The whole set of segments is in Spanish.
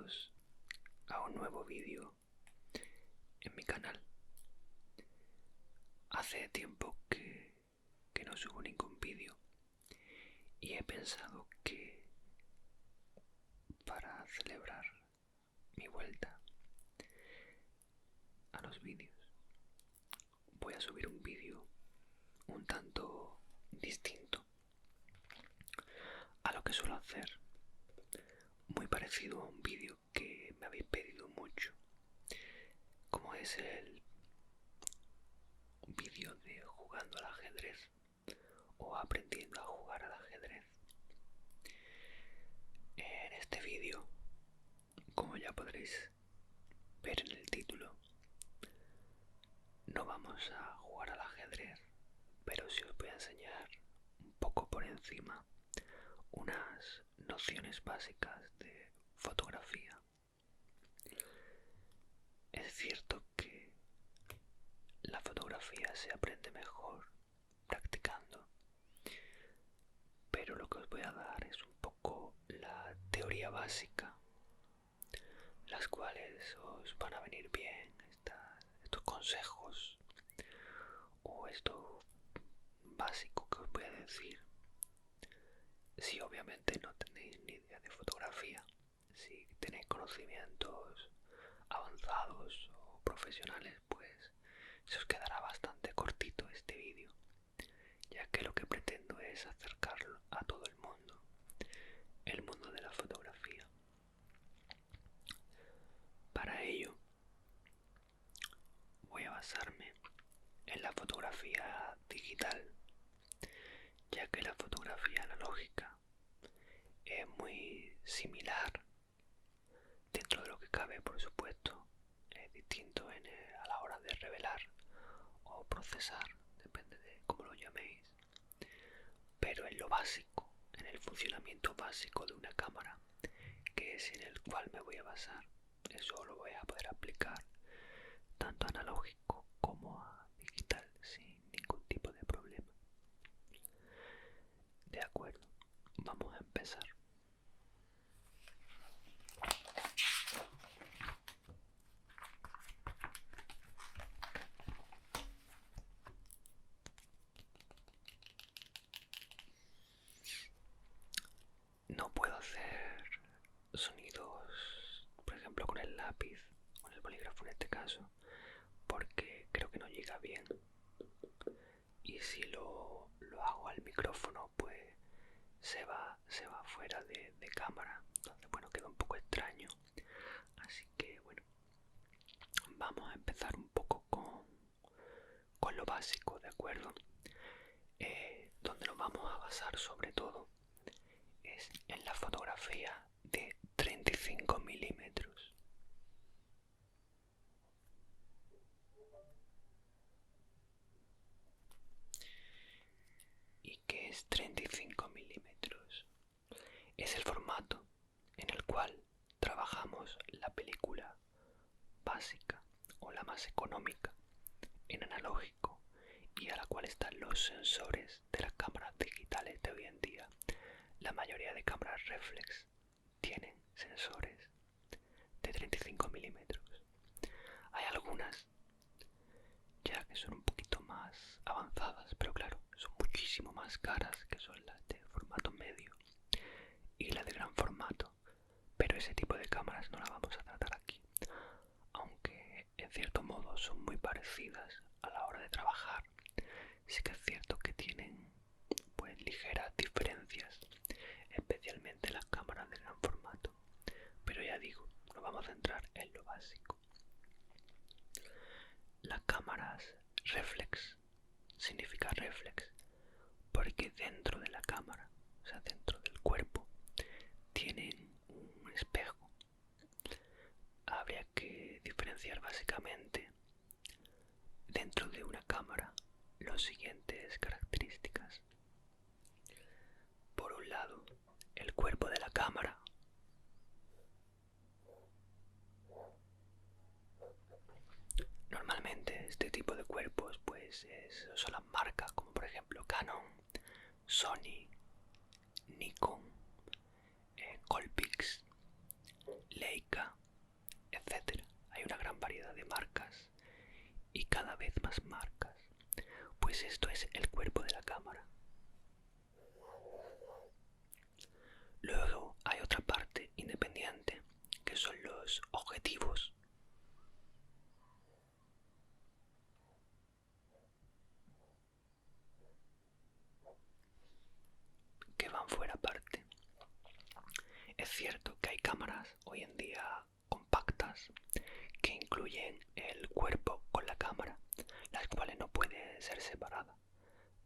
bienvenidos a un nuevo vídeo en mi canal. Hace tiempo que no subo ningún vídeo y he pensado que para celebrar mi vuelta a los vídeos voy a subir un vídeo un tanto distinto a lo que suelo hacer, muy parecido a un vídeo que me habéis pedido mucho, como es el vídeo de jugando al ajedrez o aprendiendo a jugar al ajedrez. En este vídeo, como ya podréis ver en el título, no vamos a jugar al ajedrez, pero sí os voy a enseñar un poco por encima unas nociones básicas de fotografía. Es cierto que la fotografía se aprende mejor practicando, pero lo que os voy a dar es un poco la teoría básica, las cuales os van a venir bien estos consejos o esto básico que os voy a decir. Si obviamente no tenéis ni idea de fotografía, si tenéis conocimientos avanzados o profesionales, pues se os quedará bastante cortito este vídeo, ya que lo que pretendo es acercarlo a todo el mundo de la fotografía. Para ello voy a basarme en la fotografía digital, ya que la fotografía analógica es muy similar dentro de lo que cabe, por supuesto. Es distinto a la hora de revelar o procesar, depende de cómo lo llaméis, pero en lo básico, en el funcionamiento básico de una cámara, que es en el cual me voy a basar, eso lo voy a poder aplicar tanto a analógico como a digital sin ningún tipo de problema. De acuerdo, vamos a empezar. No puedo hacer sonidos, por ejemplo, con el lápiz, con el bolígrafo en este caso, porque creo que no llega bien. Y si lo hago al micrófono, pues se va fuera de cámara. Entonces, bueno, queda un poco extraño. Así que, bueno, vamos a empezar un poco con lo básico, ¿de acuerdo? Donde nos vamos a basar sobre todo es en la fotografía de 35 milímetros. ¿Y qué es 35 milímetros? Es el formato en el cual trabajamos la película básica o la más económica en analógico y a la cual están los sensores de las cámaras digitales de hoy en día. La mayoría de cámaras reflex tienen sensores de 35 milímetros. Hay algunas ya que son un poquito más avanzadas, pero claro, son muchísimo más caras, que son las de formato medio y la de gran formato, pero ese tipo de cámaras no la vamos a tratar aquí, aunque en cierto modo son muy parecidas a la hora de trabajar. Sí que es cierto que tienen pues ligeras diferencias, especialmente las cámaras de gran formato, pero ya digo, nos vamos a centrar en lo básico. Las cámaras reflex significa reflex porque dentro de la cámara, o sea, dentro del cuerpo, tienen un espejo. Habría que diferenciar básicamente dentro de una cámara las siguientes características. Por un lado, el cada vez más marcas. Pues esto es el cuerpo de la cámara. Luego hay otra parte independiente, que son los objetivos. Que van fuera aparte. Es cierto que hay cámaras hoy en día compactas que incluyen el cuerpo con la cámara, las cuales no pueden ser separadas.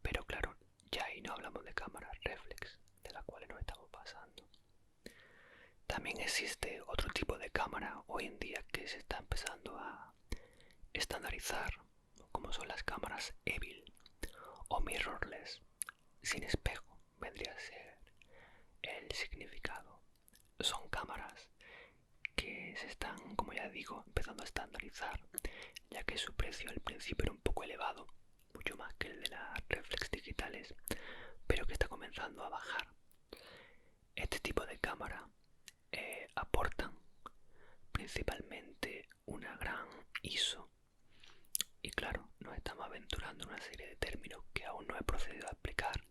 Pero claro, ya ahí no hablamos de cámaras reflex, de las cuales nos estamos pasando. También existe otro tipo de cámara hoy en día que se está empezando a estandarizar, como son las cámaras Evil o mirrorless, sin espejo, vendría a ser el significado. Son cámaras que se están, como ya digo, empezando a estandarizar, ya que su precio al principio era un poco elevado, mucho más que el de las reflex digitales, pero que está comenzando a bajar. Este tipo de cámara aportan principalmente una gran ISO, y claro, nos estamos aventurando en una serie de términos que aún no he procedido a explicar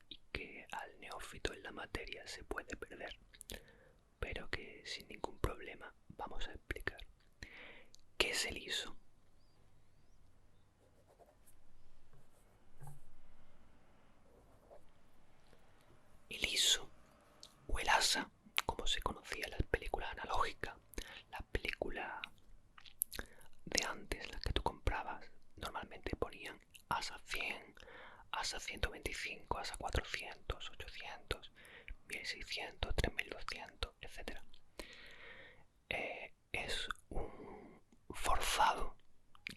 y que al neófito en la materia se puede perder, pero que sin ningún problema vamos a explicar. ¿Qué es el ISO? El ISO, o el ASA, como se conocía en las películas analógicas, las películas de antes, las que tú comprabas, normalmente ponían ASA 100, ASA 125, ASA 400, 800, 1600, 3200, etc. Es un forzado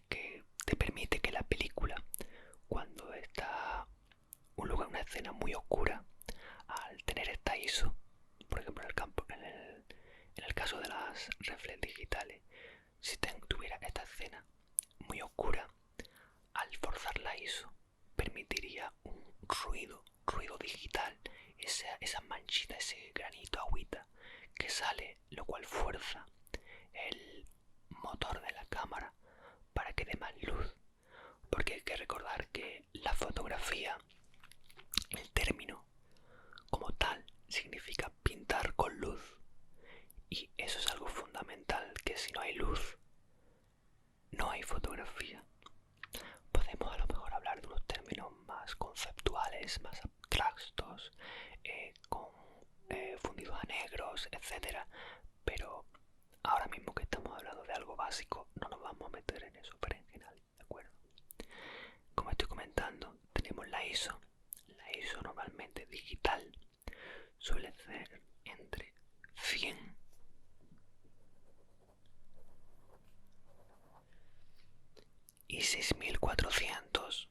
que te permite que la película, cuando está una escena muy oscura, al tener esta ISO, por ejemplo en el caso de las reflex digitales, si tuviera esta escena muy oscura, al forzar la ISO permitiría un ruido digital, esa manchita, ese granito, agüita que sale, lo cual fuerza el motor de la cámara para que dé más luz, porque hay que recordar que la fotografía, el término como tal, significa pintar con luz, y eso es algo fundamental, que si no hay luz no hay fotografía. Podemos a lo mejor hablar de unos términos más conceptuales, más abstractos, con fundidos a negros, etcétera, pero ahora mismo que estamos hablando de algo básico, no nos vamos a meter en eso, pero en general, ¿de acuerdo? Como estoy comentando, tenemos la ISO. La ISO normalmente digital suele ser entre 100 y 6400.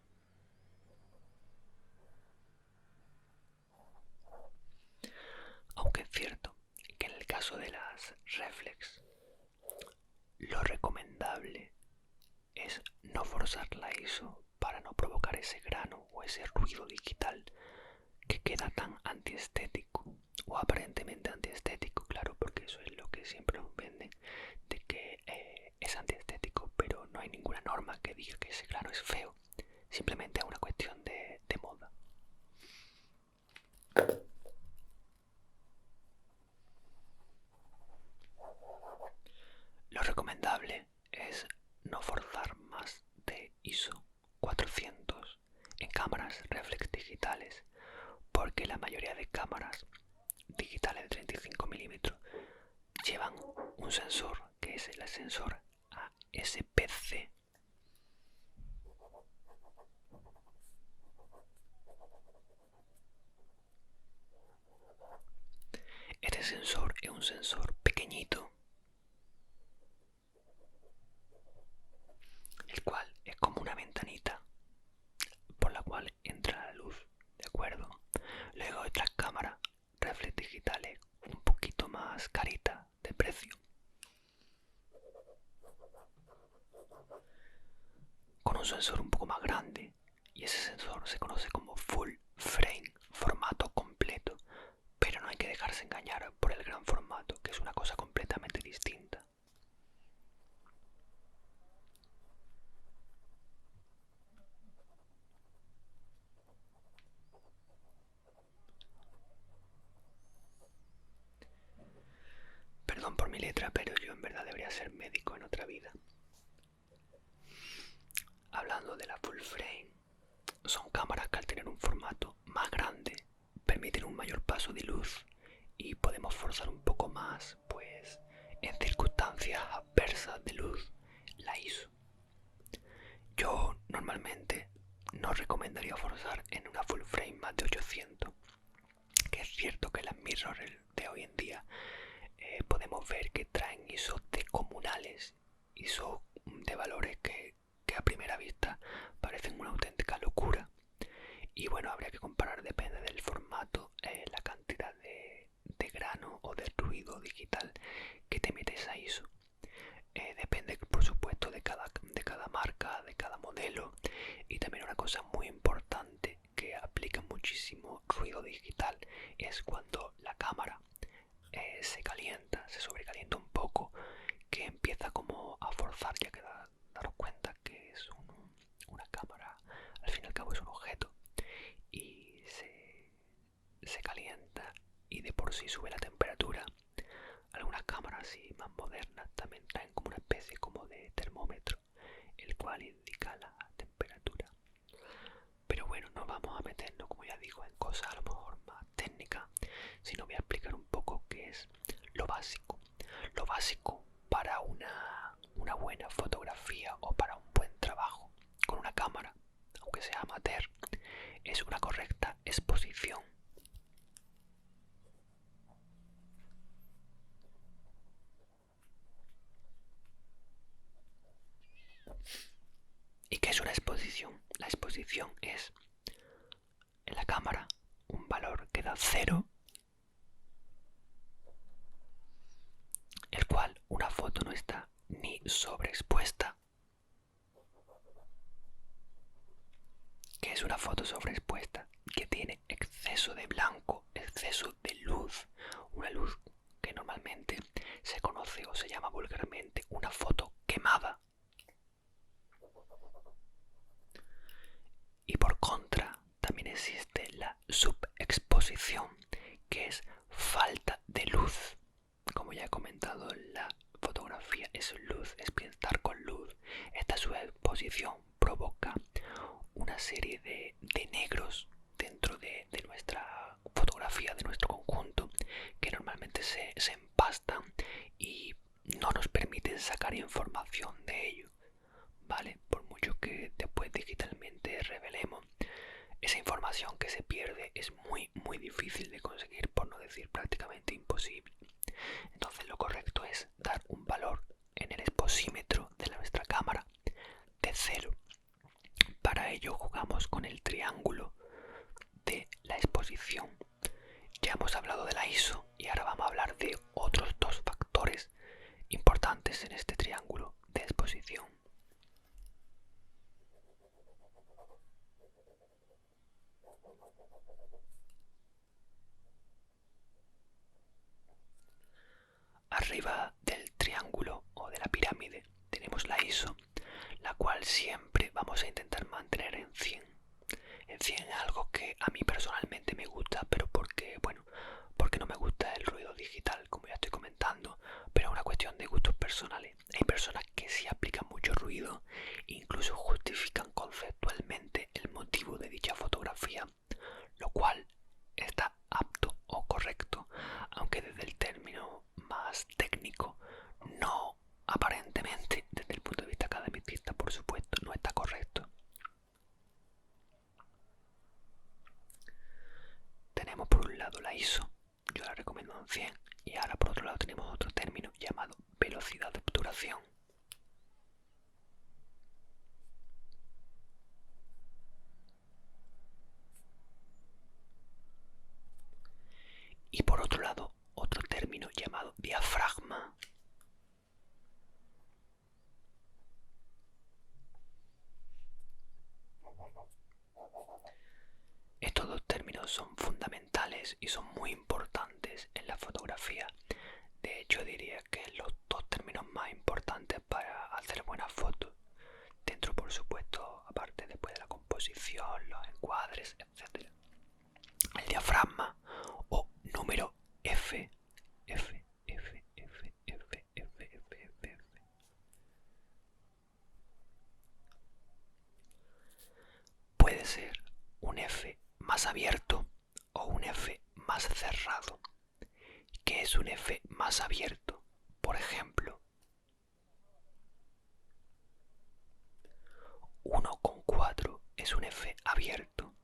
Aunque es cierto que en el caso de las reflex, lo recomendable es no forzar la ISO para no provocar ese grano o ese ruido digital que queda tan antiestético, o aparentemente antiestético, claro, porque eso es lo que siempre nos venden, de que es antiestético, pero no hay ninguna norma que diga que ese grano es feo, simplemente es una cuestión de moda. Lo recomendable es no forzar más de ISO 400 en cámaras reflex digitales, porque la mayoría de cámaras digitales de 35 milímetros llevan un sensor que es el sensor ASPC. Este sensor es un sensor pequeñito, el cual es como una ventanita por la cual entra la luz, ¿de acuerdo? Luego hay otras cámaras reflex digitales un poquito más caritas de precio, con un sensor un poco más grande, y ese sensor se conoce como full frame, formato completo, pero no hay que dejarse engañar por el gran formato, que es una cosa completamente distinta. Perdón por mi letra, pero yo en verdad debería ser médico en otra vida. Hablando de la full frame, son cámaras que al tener un formato más grande permiten un mayor paso de luz y podemos forzar un poco más, pues en circunstancias adversas de luz, la ISO. Yo normalmente no recomendaría forzar en una full frame más de 800, que es cierto que las mirrorless de hoy en día podemos ver que traen ISO descomunales, ISO de valores que a primera vista parecen una auténtica locura. Y bueno, habría que comparar, depende del formato, la cantidad de grano o de ruido digital que te mete esa ISO. Depende, por supuesto, de cada marca, de cada modelo. Y también una cosa muy importante que aplica muchísimo ruido digital es cuando la cámara se calienta, se sobrecalienta un poco, que empieza como a forzar, ya que daros cuenta que es una cámara, al fin y al cabo es un objeto, y se calienta y de por sí sube la temperatura. Algunas cámaras así más modernas también traen como una especie como de termómetro, el cual indica la temperatura. Pero bueno, no vamos a meternos, como ya digo, en cosas a lo mejor más técnicas, sino voy a explicar un poco qué es lo básico. Lo básico para una buena fotografía o para un buen trabajo con una cámara, aunque sea amateur, es una correcta exposición. ¿Y qué es una exposición? La exposición es en la cámara un valor que da 0, el cual una foto no está ni sobreexpuesta. ¿Qué es una foto sobreexpuesta? Que tiene exceso de blanco, exceso de luz, una luz que normalmente se conoce o se llama vulgarmente una foto quemada. Y por contra, también existe la subexposición, que es falta de luz. Como ya he comentado, la fotografía es luz, es pintar con luz. Esta subexposición provoca una serie de negros dentro de nuestra fotografía, de nuestro conjunto, que normalmente se empastan y no nos permiten sacar información de ello, ¿vale? Por mucho que después digitalmente revelemos, esa información que se pierde es muy difícil de conseguir, por no decir prácticamente imposible. Entonces lo correcto es dar un valor en el exposímetro de nuestra cámara de 0. Para ello jugamos con el triángulo de la exposición. Ya hemos hablado de la ISO y ahora vamos a hablar de otros dos factores importantes en este triángulo de exposición. Arriba del triángulo o de la pirámide tenemos la ISO, la cual siempre vamos a intentar mantener en 100. En 100 es algo que a mí personalmente me gusta, pero porque no me gusta el ruido digital, como ya estoy comentando, pero es una cuestión de gustos personales. Hay personas que sí aplican mucho ruido, incluso justifican conceptualmente el motivo de dicha fotografía, lo cual está apto o correcto, aunque desde el término más técnico no, aparentemente, desde el punto de vista academicista, por supuesto, no está correcto. Tenemos por un lado la ISO, yo la recomiendo en 100, y ahora por otro lado tenemos otro término llamado velocidad de obturación. Y por otro lado otro término llamado diafragma. Estos dos términos son fundamentales y son muy importantes en la fotografía. De hecho, diría que los dos términos más importantes para hacer buenas fotos, dentro por supuesto, aparte después de la composición, los encuadres, etc. El diafragma o número F, es un F más abierto. Por ejemplo, 1,4 es un F abierto.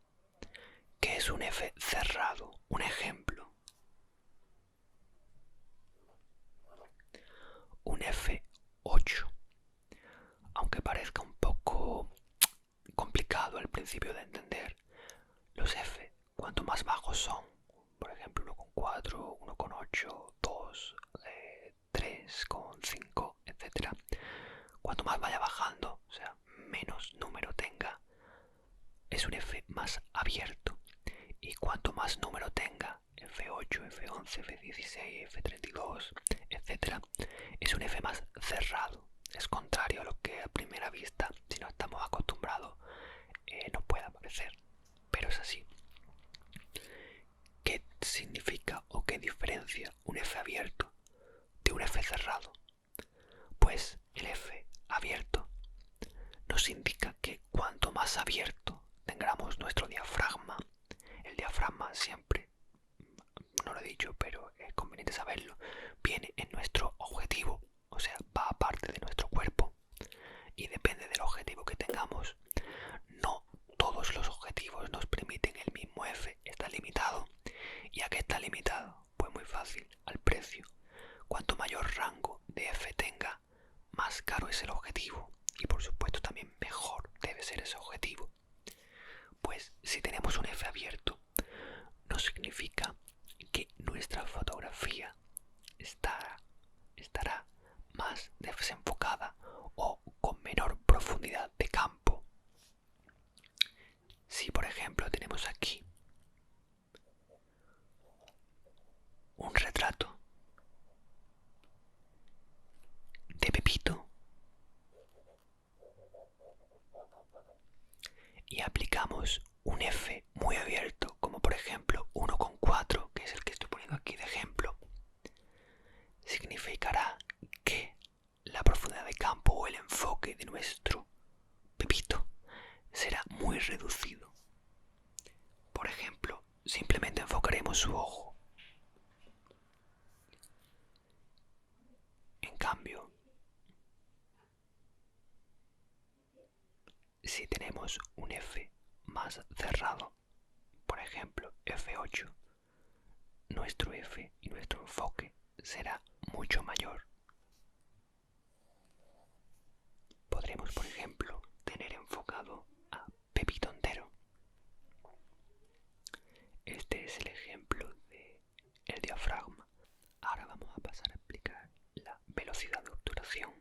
¿Qué es un F cerrado? Un ejemplo. Un F8. Aunque parezca un poco complicado al principio de entender, los F, cuanto más bajos son, por ejemplo 1,4, 1,8, 2, 3,5, etc. Cuanto más vaya bajando, o sea, menos número tenga, es un F más abierto. Y cuanto más número tenga, F8, F11, F16, F32, etc., es un F más cerrado. Es contrario a lo que a primera vista, si no estamos acostumbrados, nos pueda parecer. Pero es así. ¿Qué significa o qué diferencia un F abierto de un F cerrado? Pues el F abierto nos indica que cuanto más abierto tengamos nuestro diafragma, el diafragma siempre, no lo he dicho, pero es conveniente saberlo, viene en nuestro objetivo, o sea, va aparte de nuestro cuerpo y depende del objetivo que tengamos. No todos los objetivos nos permiten el mismo F, está limitado. ¿Y a qué está limitado? Pues muy fácil, al precio. Cuanto mayor rango de F tenga, más caro es el objetivo y por supuesto también mejor debe ser ese objetivo. Pues si tenemos un F abierto, no significa que nuestra fotografía estará más desenfocada o con menor profundidad de campo. Si por ejemplo tenemos aquí un retrato de Pepito y aplicamos un F muy abierto, como por ejemplo 1,4, que es el que estoy poniendo aquí de ejemplo, significará que la profundidad de campo o el enfoque de nuestro Pepito será muy reducido. Por ejemplo, simplemente enfocaremos su ojo. En cambio, si tenemos un F más cerrado, por ejemplo F8, nuestro F y nuestro enfoque será mucho mayor. Podremos, por ejemplo, tener enfocado a Pepito entero. Este es el ejemplo del diafragma. Ahora vamos a pasar a explicar la velocidad de obturación.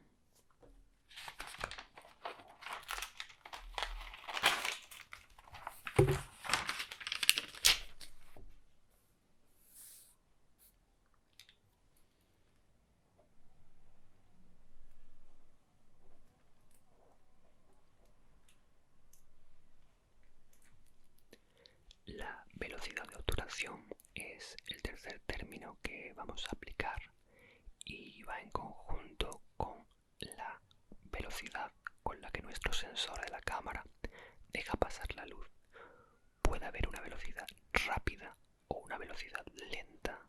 La velocidad de obturación es el tercer término que vamos a aplicar y va en conjunto con la velocidad con la que nuestro sensor de la cámara deja pasar la luz. Puede haber una velocidad rápida o una velocidad lenta.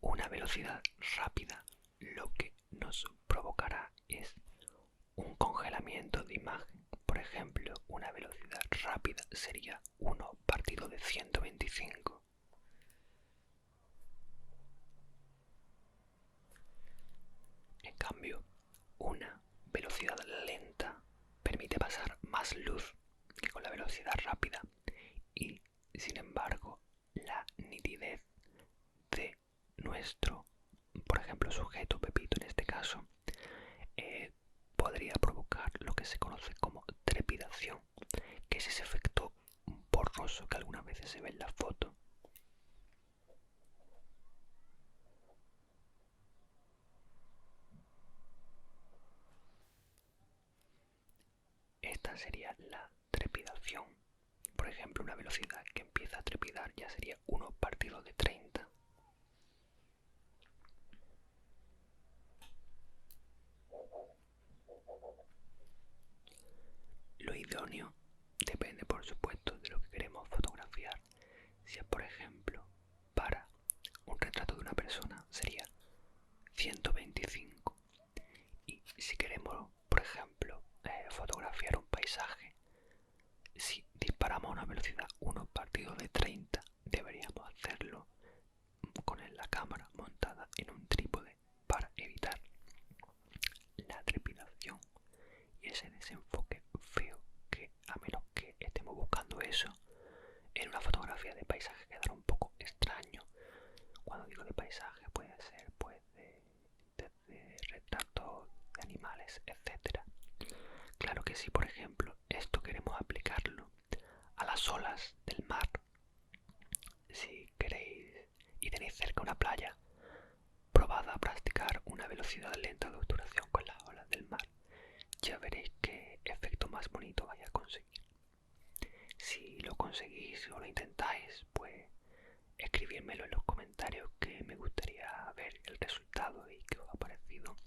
Una velocidad rápida lo que nos provocará es un congelamiento de imagen. Por ejemplo, una velocidad rápida sería 1 partido de 125. En cambio, una velocidad lenta permite pasar más luz que con la velocidad rápida y, sin embargo, la nitidez de nuestro, por ejemplo, sujeto Pepito en este caso, podría provocar lo que se conoce como trepidación, que es ese efecto borroso que algunas veces se ve en la foto. Esta sería la trepidación. Por ejemplo, una velocidad que empieza a trepidar ya sería 1 partido de 30. idóneo depende, por supuesto, de lo que queremos fotografiar. Si es, por ejemplo, para un retrato de una persona, sería 125. Y si queremos, por ejemplo, fotografiar un paisaje, si disparamos a una velocidad 1/30, deberíamos hacerlo con la cámara montada en un trípode para evitar la trepidación y ese desenfoque feo que, a menos que estemos buscando eso en una fotografía de paisaje, quedará un poco extraño. Cuando digo de paisaje, puede ser pues de retratos de animales, etcétera. Claro que si, por ejemplo, esto queremos aplicarlo a las olas del mar, si queréis y tenéis cerca una playa, probad a practicar una velocidad lenta de obturación con las olas del mar. Ya veréis qué efecto más bonito vais a conseguir. Si lo conseguís o lo intentáis, pues escribírmelo en los comentarios, que me gustaría ver el resultado y qué os ha parecido.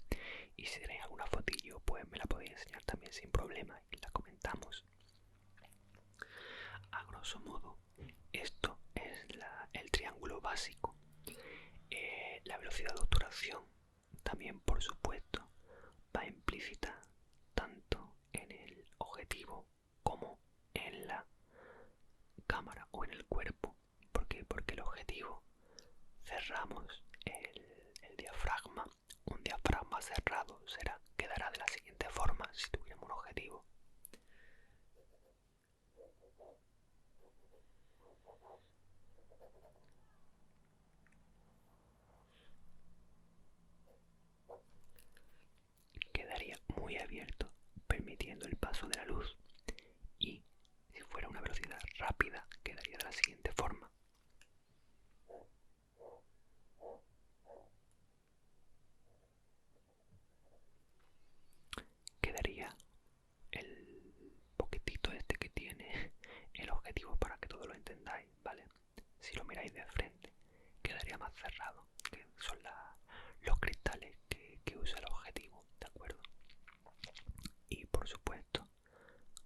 Y si tenéis alguna fotillo, pues me la podéis enseñar también sin problema y la comentamos. A grosso modo, esto es el triángulo básico. La velocidad de obturación también, por supuesto, va implícita tanto en el objetivo como en la cámara o en el cuerpo. ¿Por qué? Porque el objetivo cerramos el diafragma. Un diafragma cerrado quedará de la siguiente forma si tuviéramos un objetivo. Quedaría muy abierto, permitiendo el paso de la luz, y si fuera una velocidad rápida quedaría de la siguiente forma. Quedaría el poquitito este que tiene el objetivo, para que todo lo entendáis, ¿vale? Si lo miráis de frente, quedaría más cerrado, que son los cristales que usa el objetivo, ¿de acuerdo? Y por supuesto,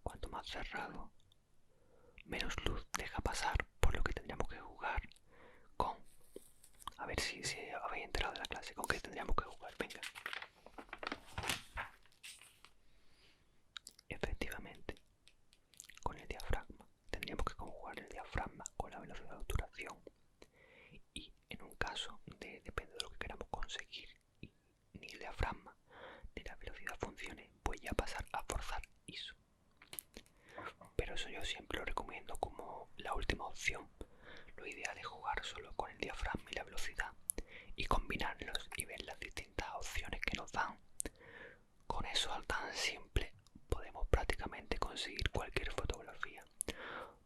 cuanto más cerrado, menos luz deja pasar, por lo que tendríamos que jugar con... A ver si habéis enterado de la clase, con qué tendríamos que jugar, venga. Efectivamente, con el diafragma. Tendríamos que conjugar el diafragma con la velocidad de obturación. Y en un caso depende de lo que queramos conseguir, y ni el diafragma ni la velocidad funcione, pues ya pasar a forzar ISO. Pero eso yo siempre lo recomiendo como la última opción. Lo ideal es jugar solo con el diafragma y la velocidad y combinarlos y ver las distintas opciones que nos dan. Con eso tan simple podemos prácticamente conseguir cualquier fotografía.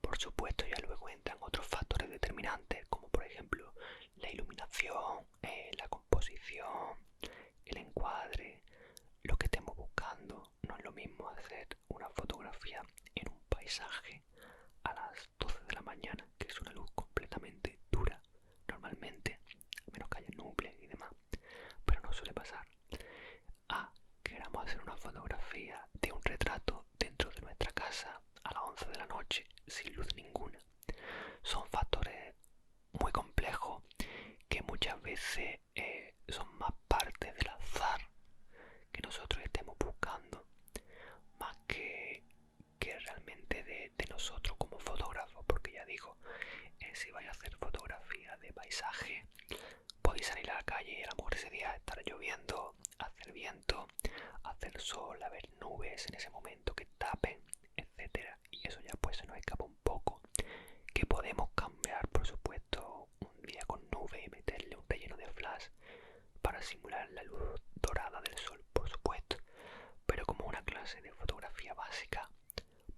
Por supuesto, ya luego entran otros factores determinantes, como por ejemplo la iluminación, la composición, el encuadre, lo que estemos buscando. No es lo mismo hacer una fotografía en un paisaje a las 12 de la mañana, que es una luz completamente dura normalmente, a menos que haya nubes y demás, pero no suele pasar, a queramos hacer una fotografía de un retrato dentro de nuestra casa a las 11 de la noche sin luz ninguna. Son factores muy complejos que muchas veces son más parte del azar que nosotros estemos buscando, más que realmente de nosotros como fotógrafos. Porque ya digo, si vais a hacer fotografía de paisaje, podéis salir a la calle y a lo mejor ese día estar lloviendo, hacer viento, hacer sol, haber nubes en ese momento que tapen, etcétera, y eso ya pues se nos escapa un poco. Que podemos cambiar, por supuesto, un día con nube y meterle un relleno de flash para simular la luz dorada del sol, por supuesto, pero como una clase de fotografía básica,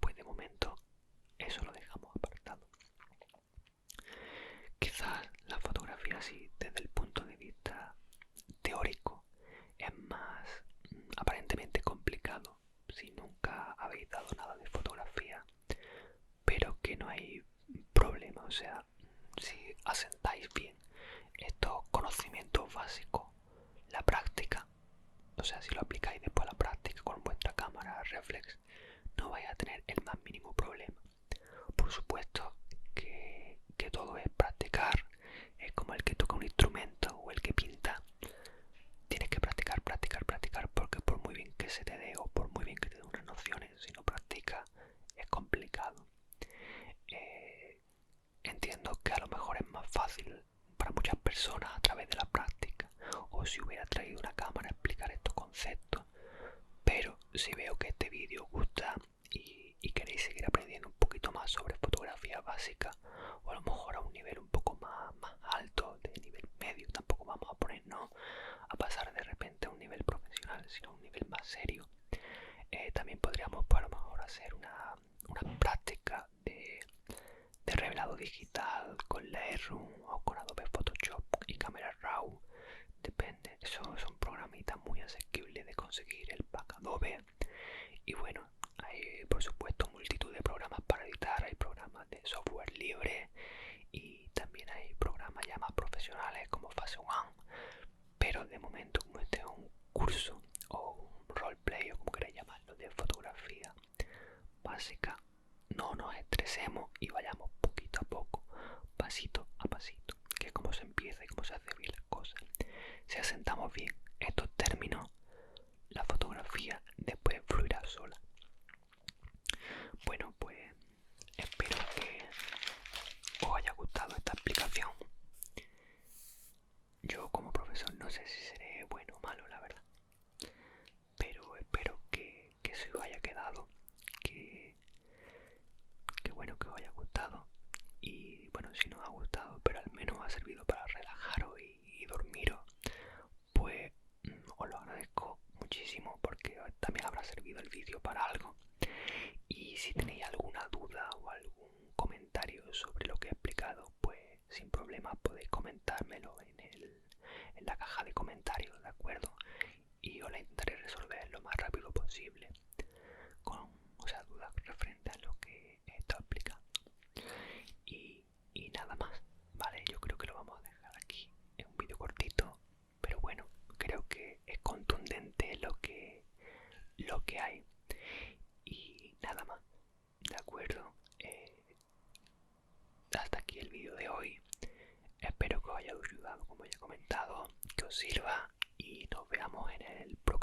pues de momento eso lo dejamos apartado. Quizás la fotografía, así desde el punto de vista teórico, es más aparentemente complicado si nunca habéis dado nada de fotografía, pero que no hay problema. O sea, si asentáis bien estos conocimientos básicos, la práctica, o sea, si lo aplicáis después a la práctica con vuestra cámara reflex, no vais a tener el más mínimo problema. Por supuesto que todo es practicar, es como el que toca un instrumento o el que pinta. Tienes que practicar, practicar, practicar, porque por muy bien que se te dé o por muy bien que te dé unas nociones, si no practicas es complicado. Entiendo que a lo mejor es más fácil para muchas personas a través de la práctica, o si hubiera traído una cámara a explicar estos conceptos, pero si veo que este vídeo os gusta y queréis seguir aprendiendo un poquito más sobre fotografía básica, o a lo mejor a un nivel un poco más alto, de nivel medio, tampoco vamos a ponernos a pasar de repente a un nivel profesional, sino a un nivel más serio, también podríamos pues, a lo mejor hacer una práctica de revelado digital con Lightroom o con Adobe Photoshop y Camera Raw. Depende, son programitas muy asequibles de conseguir el pack Adobe. Y bueno, hay por supuesto multitud de programas para editar, hay programas de software libre y también hay programas ya más profesionales como Phase One. Pero de momento, como este es un curso o un roleplay o como queráis llamarlo de fotografía básica, no nos estresemos y vayamos poquito a poco, pasito a pasito, que es como se empieza y cómo se hace bien las cosas. Si asentamos bien estos términos, la fotografía después fluirá sola. Bueno, pues espero que os haya gustado esta explicación. Yo como profesor no sé si seré bueno o malo, la verdad, pero espero que se os haya quedado, que bueno, que os haya gustado. Y bueno, si no os ha gustado, pero al menos ha servido para relajaros y dormiros, pues os lo agradezco muchísimo, porque también habrá servido el vídeo para algo. Y si tenéis alguna duda o algún comentario sobre lo que he explicado, pues sin problema podéis comentármelo en la caja de comentarios, ¿de acuerdo? Y os la intentaré resolver lo más rápido posible, o sea, dudas referentes a lo que he estado explicando. Y nada más, ¿vale? Yo creo que lo vamos a dejar aquí. Es un vídeo cortito, pero bueno, creo que es contundente lo que hay. Y nada más, ¿de acuerdo? Hasta aquí el vídeo de hoy. Espero que os haya ayudado, como ya he comentado, que os sirva y nos veamos en el próximo.